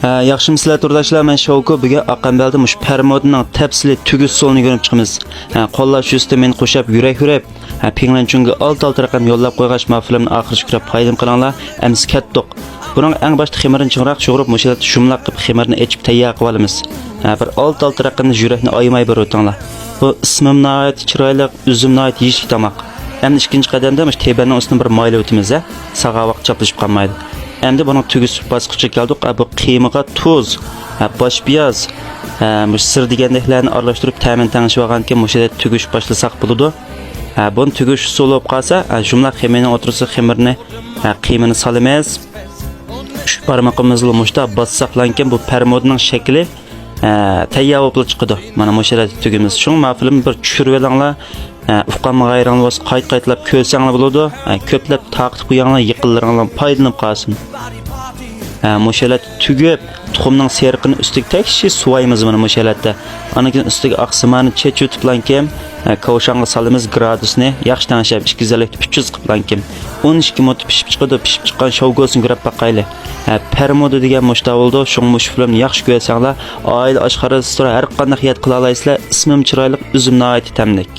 Yaxshi sizlar turdashlar, men Shovko bugun Aqambalda mush permodning tafsili tugus usulini ko'rib chiqamiz. Qo'llash ustida men qo'shab yurak-yurak, Pinglanchunga alt raqam yo'llab qo'ygash ma'filimni oxirgi ko'rib foydam qilinglar. Ems ketdik. Buning eng boshda ximirini chingroq sug'urib, mushalat shumlaq qilib ximirini echib tayyor qilib olamiz. Bir alt raqamni yurakni oymay bir o'tinglar. Bu ismim nihoyat chiroyli, uzum nihoyat yeyishli tomoq. Endi ikkinchi qadamda mush tebaning ustidan bir mayli o'timiz, sağa vaqt chaplashib qolmaydi. Endi buning tugus bosqichiga keldik. Bu qiymaga tuz, bosh piyoz, bu sir degandeklarni aralashtirib ta'min tangishib olgandan keyin mushada tugus boshlasak bo'ladi. Buni tugus usul bo'lib qolsa, jumla ximining o'tirsa ximirni qiymini solamiz. Shu barmoqimizni mushta bossaqlangan bu permodning shakli tayyor bo'lib chiqadi. Mana mushada tugimiz. Shung ma'filim bir tushirib olinglar. Ufqanma g'ayranlos qayt-qaytlab ko'rsanglar bo'ladi. Ko'plab taqib qo'yinglar, yiqillaringlar foydalanib qolsin. Mushalat tugib, tuxumning seriqini ustiga tekshi suvaymiz mana mushalatda. Anakin ustiga oqsimani chechutiblankim, kavshanga solamiz gradusni yaxshi tanishib 250-300 qiblankim. 12 minut pishib chiqadi, pishib chiqqan shovgosini ko'rib baqayli. Permoda degan mushta bo'ldi. Shung mushfilni yaxshi ko'rsanglar, oila oshxonasida har qanday xiyat qila olasizlar. Ismim chiroyli, uzum nihoyat tamlik.